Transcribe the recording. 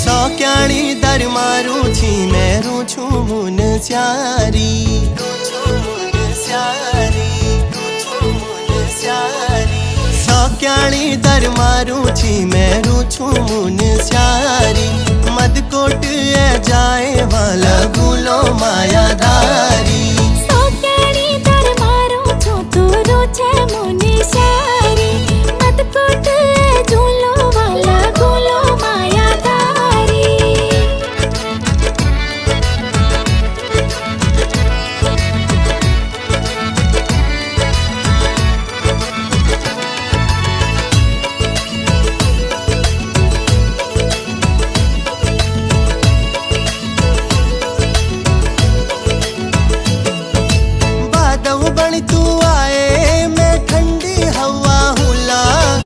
सौक्याणी दर मारू छी मेरू छू मुन स्यारी सौक्याणी दर मारू छी मेरू छू मुन स्यारी मदकोट ए जाए वाला गुलो माया दा